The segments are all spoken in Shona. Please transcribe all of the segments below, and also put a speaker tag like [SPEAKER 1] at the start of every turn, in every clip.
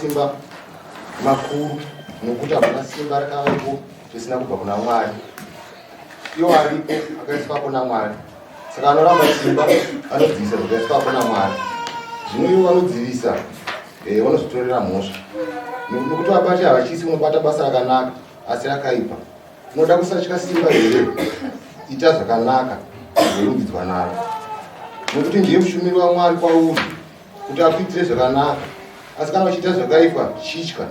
[SPEAKER 1] Simba makuru nokuta kuna simba rakavepo risina kubva kuna Mwari. Iwo aripo akaiswa kuna Mwari. Saka anoramba simba anodzivisa zvakaiswa kuna Mwari. Zvino ivo vanodzivisa vanozvitorera mhosva. Nokuti vabati havachisi unobata basa rakanaka asi rakaipa. Unoda kusatya simba here, ita zvakanaka zvorumbidzwa naro. Nokuti ndiye mushumiri waMwari kwauri kuti akuitire zvakanaka. Asi kana uchiita zvakaipa chitya,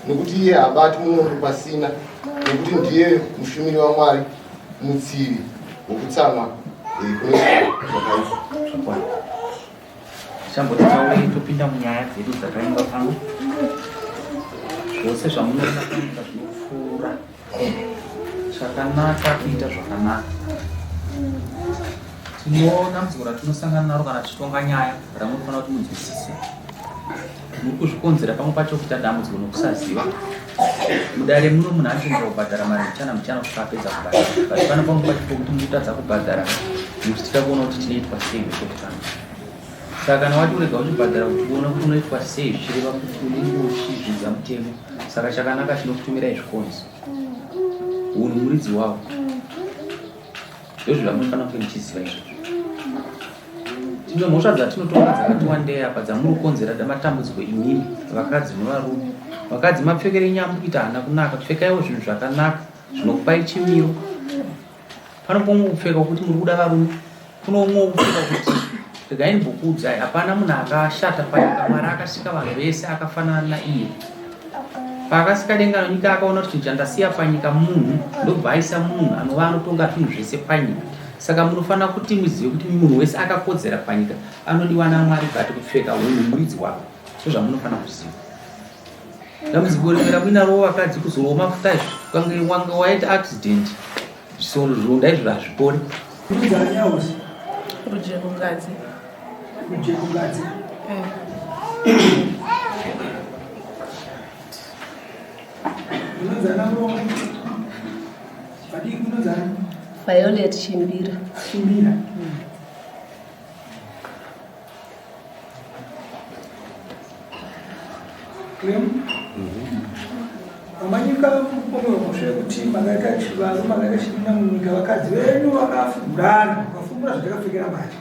[SPEAKER 1] nokuti iye haabati munhu pasina, nokuti ndiye mushumiri waMwari, mutsivi wokutsamwa
[SPEAKER 2] zvakaipa. Chambotauri topinda munyaya dzedu dzakaimba pano. Zvose zvamunoona kuita zvinopfuura zvakanaka kuita zvakanaka. Tinoona muzora tinosangana naro kana tichitonga nyaya ramunofanira kuti munzwisise. Muri kuzvikonzera pamwe pacho kuti dambudziko nokusaziva. Mudare muno munhu anotenderwa kubhadhara mari muchana kusvika apedza kubhadhara. Basi pano pamwe pacho pokuti mutadza kubhadhara nekuti tida kuona kuti tinoitwa sei zvekutanga. Saka kana wati urega uchibhadhara uchiona kuti unoitwa sei zvichireva kuti unenge uchizvidza mutemo. Saka chakanaka chinokutumirai zvikonzo. Uyu ni muridzi wavo. Ndozvo zvamunofanira kunge muchiziva izvozvo. Tine mhosva dzatinotonga dzakati wandei apa dzamuri kukonzera matambudziko imimi vakadzi nevarume. Vakadzi mapfekere nyambo kuita hana kunaka, pfekaiwo zvinhu zvakanaka zvinokupai chimiro. Pano pomwe kupfeka kuti muri kuda varume, kuno umwe kupfeka kuti regai ndimbokuudzai hapana munhu akashata panyika. Mwari akasika vanhu vese akafanana naiye. Paakasika denga nenyika akaona kuti chandasiya panyika munhu ndobva aisa munhu anova anotonga zvinhu zvese panyika. Saka munofanira kuti muzive kuti munhu wese akakodzera panyika anodiwa naMwari kati kupfeka hunhu muridzi wavo. Ndizvo zvamunofanira kuziva. Dambudziko rimwe muinaro vakadzi kuzorowa mafuta izvo wanga waita accident zvironda izvo hazvipori.
[SPEAKER 3] Rujekungadzi. Violet Chimbira.
[SPEAKER 4] Amanyika pomwe kuti magaita chivaru magaita chipinda munyika vakadzi venyu vakafumburana vakafumbura zvatakapfekera mari.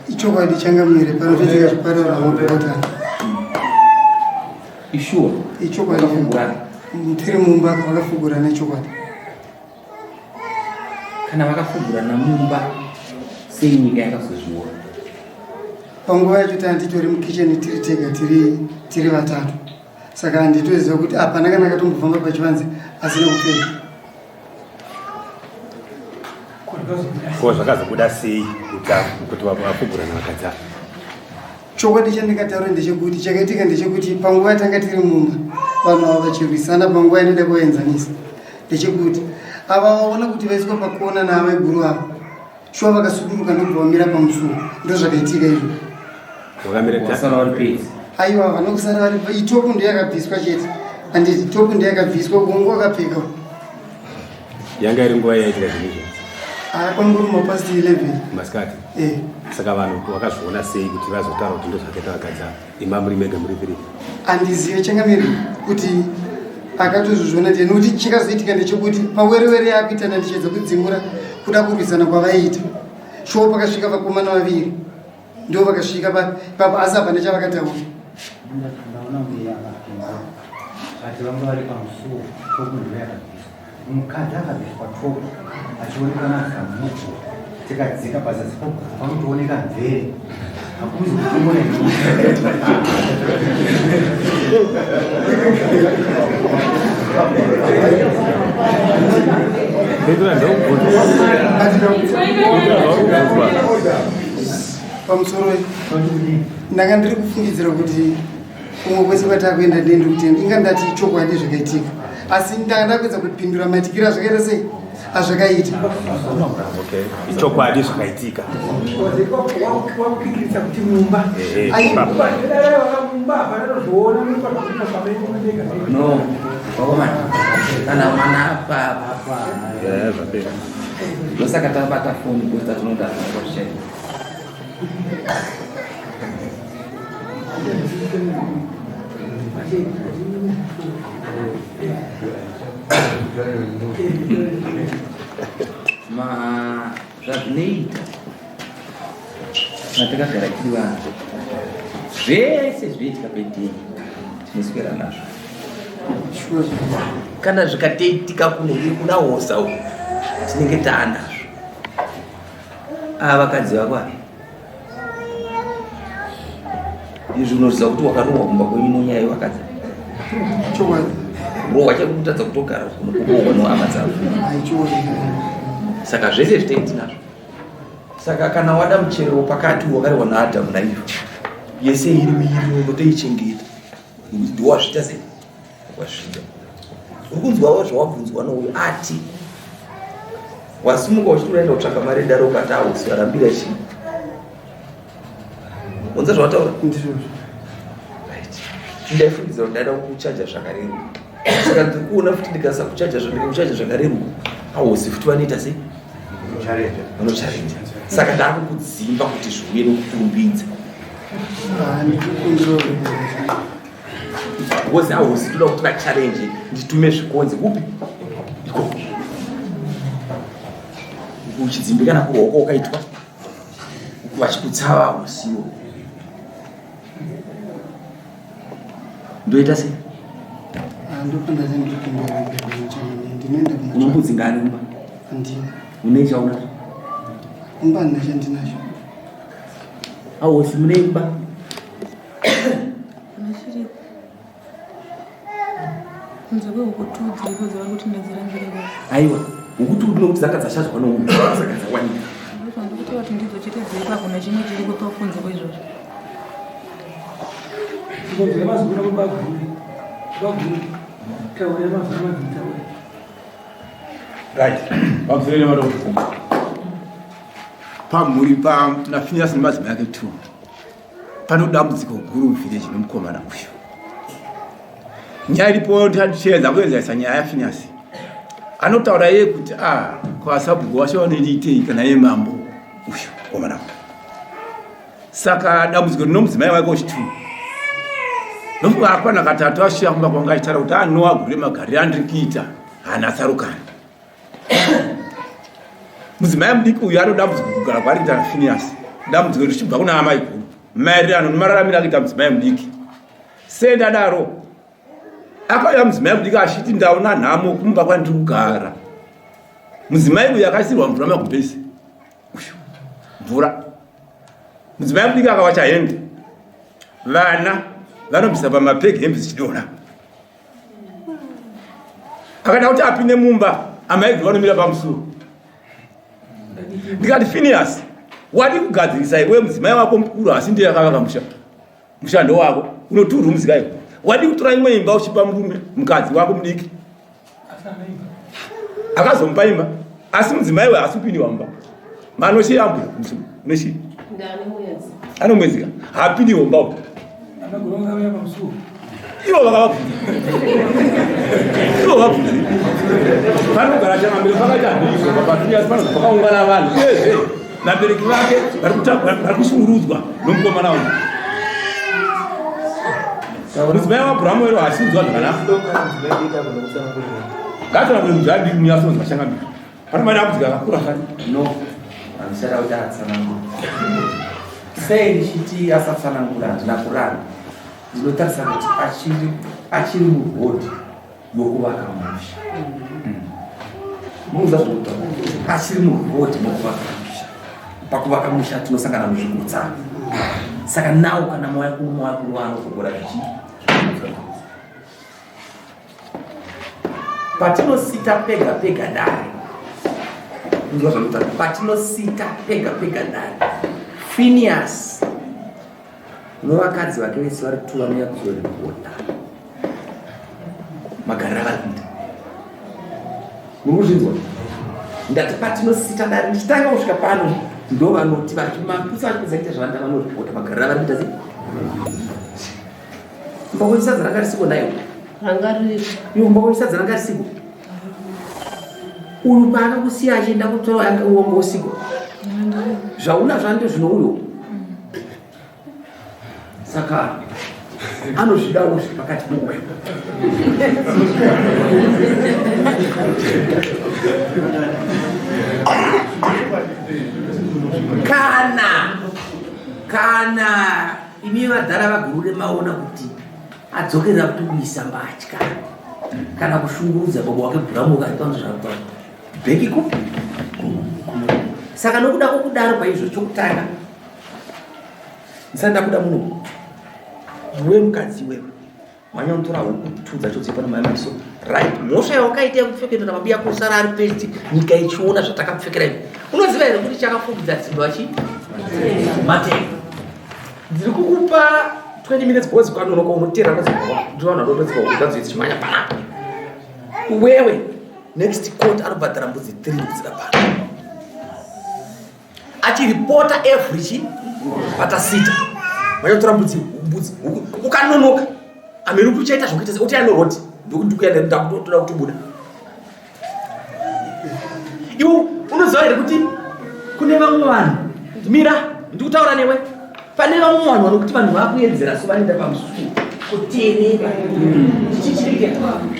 [SPEAKER 5] Icho ichokwadi changamire panotoitika chipararo ramapota
[SPEAKER 2] ishuwa
[SPEAKER 5] ichokwadi tiri mumba vakafugurana ichokwadi
[SPEAKER 2] kana vakafugurana mumba sei nyika yakazozviona
[SPEAKER 5] panguva yacho tanditori mukicheni tiri tega tiri vatatu saka handitoziva kuti hapana kana akatombofamba pachivanze asina kupfeka
[SPEAKER 6] ko zvakazobuda sei kuti vafugurana vakadza
[SPEAKER 5] chokwadi chandikataura ndechekuti chakaitika ndechekuti panguva yatanga tiri mumba vanhu ava vachirwisana panguva inoda kuvaenzanisa ndechekuti ava vaona kuti vaiswa pakona naava iguru ava shuwa vakasuduruka ndobva vamira pamusuwo ndo zvakaitika izvo aiwa vanokusara vari itopu ndeyakabviswa chete handiti topu ndeyakabviswa kungu wakapfeka
[SPEAKER 6] yanga iri nguva yaitika zvinizvo
[SPEAKER 5] kwanguri mapasti 11
[SPEAKER 6] masikati saka vanhu vakazviona sei kuti vazotaura kuti ndo zvakaita vakadza imba muri mega muri piri
[SPEAKER 5] handizive changamiri kuti akatozvizvona ndiye nokuti chikazoitika ndechekuti pawerewere yakuitana ndichedza kudzimura kuda kurwisana kwavaiita shuwo pakasvika vakomana vaviri ndo vakasvika papo asi hapana chavakataura
[SPEAKER 7] ati vanga vari pamusuwo tokundivayakabviswa mukadzi akabviswa topo achionekana asamuko tikadzika pazasi panotooneka mvere hakuzi kutomona
[SPEAKER 5] pamusoro ndanga ndiri kufungidzira kuti kumwe kwese kwatakuenda ndende kutenda inga ndati chokwadi zvakaitika asi ndanga ndapedza kupindura maitikiro azvakaita sei azvakaita
[SPEAKER 6] ichokwadi zvakaitika
[SPEAKER 4] wakukikirisa kuti mumba
[SPEAKER 2] no kana mwana apa ndosaka tabata foni kuita zvinoda zvinosheni zvazvinoita matakagara tiri vanhu zvese zvinoitika pedheni tinoswera nazvo kana zvikateitika kunenge kuna hosa uku tinenge taanazvo vakadzi vakwa izvi unoziva kuti wakarohwa kumba kwenyino nyaya yevakadzi rohwa chakutadza kutogara kunokurohwa nohama dzavo saka zvese zviteiti nazvo saka kana wada mucherero pakati wakarehwa naadhamu naivho yese iri miiri unotoichengeta ndiwazvita sei wasvika uri kunzwawo zvawabvunzwa nouyo ati wasumuka uchitoenda kutsvaka mari daro ukati ausi warambira chii unza zvawataura ndaifundidza kuti ndaida kuchaja zvakareruka saka ndiri kuona futi ndikasa kuchaja zvakareruka ausi futi vanoita sei vanocharenja saka ndakukudzimba kuti zviuye nokukurumbidza because ausi toda kuti vacharenje nditume zvikonzi kupi ikoko uchidzimbikana kuruoko ukaitwa vachikutsava usiwo ndoita sei unombudzi ngani umba une chaunacho
[SPEAKER 5] umba ndina chandinacho
[SPEAKER 2] ausi mune imba aiwa ukuti udino kuti dzaka dzashazwa noumba saka dzawanika
[SPEAKER 3] ndikuti ndidzo chete dzeipa kuna chimwe chiri kutofunza kwaizvozvo
[SPEAKER 8] pamhuri nafiniyasi nemadzimai ake 2 panodambudziko guru village nemukomana uyu nyaya iripo ndichiedza kuenzanisa nyaya yafiniyasi anotaura yeye kuti kwasabhuku wacho wanoitei kana yemambo uyu komana uyu saka dambudziko rinomudzimai wake wechi2 nofuka akwana katatu ashiya kumba kwanga achitaura kuti anoagure magariro andiri kuita hana tsarukana mudzimai mudiki uyu anodambudziko kugara kwari kuita nafiniyasi dambudziko richibva kuna amai guru maererano nemararamiro akaita mudzimai mudiki. Sendadaro akauya mudzimai mudiki achiti ndaona nhamo kumba kwandiri kugara. Mudzimai uyu akaisirwa mvura magumbezi. Mvura. Mudzimai mudiki akawacha hembe. Vana vanobvisa pamapegi hembe zichidonha. Akada kuti apinde mumba amai guru vanomira pamusoro. Ndikati Phineas, wadi kugadzirisa iwe mudzimai wako mukuru asi ndiye akavaka mushando wako unoturwa muzikai. Wadi kutora imwe imba uchipa murume mukadzi wako mudiki. Akazompa imba asi mudzimai we asipindi wamba. Manoshi ambu neshi.
[SPEAKER 9] Ndani mwezi.
[SPEAKER 8] Anomwezika. Hapindi wamba.
[SPEAKER 4] Anagoronga wewe pamusuru.
[SPEAKER 8] Iwo vakavabvunza. Iwo vabvunza. Panogara changamiro pakachadhishwa papatuya panozo pakaungana vanhu. Vabereki vake vari kushungurudzwa nomukomana uyu. Mudzimai waAbhurahamu wero hasinzwa zvakanaka. Gatona kuti mudzimai ndiri munyasonzwa changamiro. Pane mari amudzika akakura kani?
[SPEAKER 2] No. Anoshara kuti atsanangura. Sei ndichiti asatsanangura handina kurara. Ndinotarisa kuti achiri murhodhi yokuvaka musha. Munozva zvinotaura. Achiri murhodhi yokuvaka musha. Pakuvaka musha tinosangana muzvikudzana. Saka nawo kana moyo wako wanogora zvichi. Patinosita pega pega dare. Munozva zvinotaura. Patinosita pega pega dare. Phineas novakadzi vake vese vari tu vanouya kuzoripota magariro avari kuita. Muri kuzvinzwa? Ndati patinosita dare ndichitanga kusvika pano ndo vanoti mapusa ari kuzaita zvavanda vanoripota magariro avari kuita sei. Mbakoisadza ranga risiko nayo iwo mbakoisadza ranga risiko uyu paakakusiya achienda kutora uongo usiko zvauna zvando zvinouyo. Saka anozvidawo zvepakati pomwoyo. Kana imi vadhara vaguru remaona kuti adzokerera kutokuisa mbatya kana kushungurudza baba wake Bhuramu ukatipanza zvakutaura bhekiko. Saka nokuda kwokudaro paizvo chokutanga ndisanda kuda munhu wewe mukadzi wewe wanyantora kutudza chose pana mai maso right mosha yawakaita kupfekera na mabia kusara ari pesti nyika ichiona zvatakapfekera ivi unoziva here kuti chakafungidza dzimba chi mate ndiri kukupa 20 minutes bozi kwanonoka unotera kwazikwa ndiwana ndotodzika kudadzo ichimanya panapa wewe next court arobhadhara mbudzi 3 kudzika pano achiripota every patasita vayotora mbudzi ukanonoka amiri kuchaita zvokuita sekuti anoroti ndokuti ndikuenda ndakutoda kutobuda. Iwo unoziva here kuti kune vamwe vanhu mira ndikutaura newe pane vamwe vanhu vanokuti vanhu vakuedzera so vanoenda pamusuku kuterera chichichirike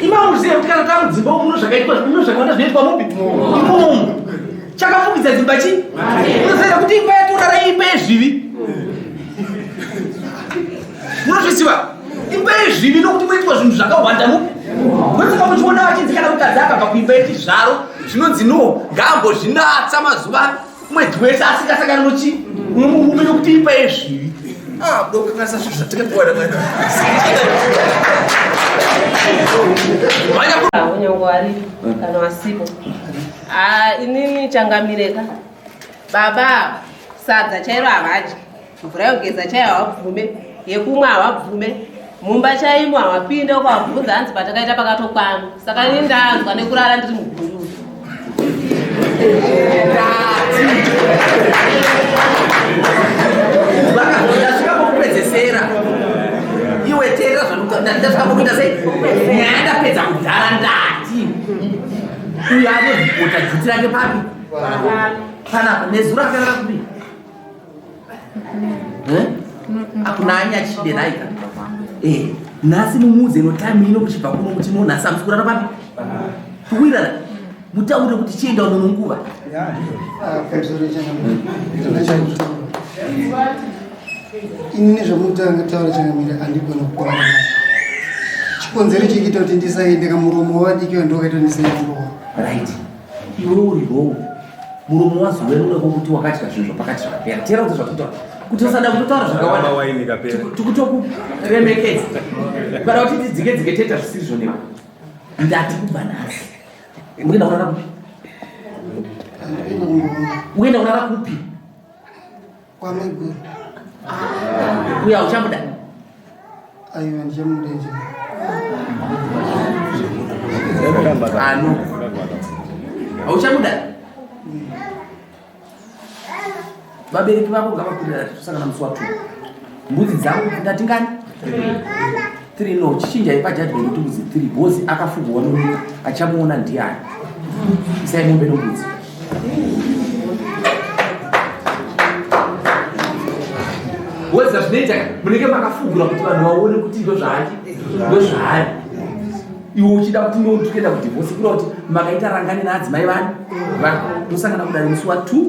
[SPEAKER 2] imauzive kuti kana tamudzimba uno zvakaitwa zvakawanda zvinoitwa mupi imomo chakafungidza dzimba chi unoziva kuti imba yatorara imba yezvivi. Munozviziva imba yezvivi nokuti moitwa zvinhu zvakawanda mupi wesaka muchiona vachinzikana mukadzi akabva kuimba yechizvaro zvinonzi no ngambozvinatsa mazuva mwedzi wese asingasangana nochi murume nokuti imba yezvivi. Dokanganisa zvinhu zvatingakuwana
[SPEAKER 9] unyangwari kana wasipo inini changamireka baba sadza chairo havadyi mvura yogeza chaiyo havabvume yekumwa havabvume mumba chaimo havapinde kwavhunza hanzi patakaita pakatokwanu saka ini ndanzwa nekurara ndiri mugururu.
[SPEAKER 2] Ndasvika pokupedzesera iwe teera ndasvika pokuita sei nyaya ndapedza kudhara ndati uyo anozvipota dziti rake papi panapa nezuro akarara kupi akuna anyachideraika nhasi mumuudze notamino kuchibva kuno kuti monhasi amusikurara papi kuwirana mutaure kuti chienda uno munguva
[SPEAKER 5] Ini zvamutanga taura changamira andikona kukwana chikonzero chikuita kuti ndisaende kamuromo wadiki wandokaita ndisaendowa
[SPEAKER 2] right iwe uri rowo muromo wazoweruka kuti wakati kazvinhu zvapakati zvakapera tera kuti zvakutaura kuti usada kutotaura zvakawanda tikutokuremekedza kana kuti tidzike teta zvisiri zvoneko ndati kubva nhasi uenda kurara kupi uenda kurara kupi
[SPEAKER 5] kwameguru
[SPEAKER 2] Kuuya uchamuda
[SPEAKER 5] aiwa ndichamudenje
[SPEAKER 2] ano auchamuda vabereki vako ngavakurira tusangana musi wa 2 mbudzi dzangu ndatingani 3 no chichinjai pajadheni tukuzi 3 bhozi akafugwa nomuka achamuona ndiani isai mombe nobudzi weza zvinoita munenge makafugura kuti vanhu vaone kuti ndozvaki ndozvaari iwe uchida kuti ndotoenda kudhivhosi kura kuti makaita rangani naadzimai vani tosangana kudari musi wa 2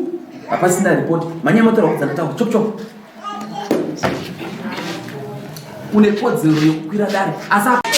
[SPEAKER 2] hapasina ripoti manyamotora kudzanataura chop une kodzero yekukwira dare asi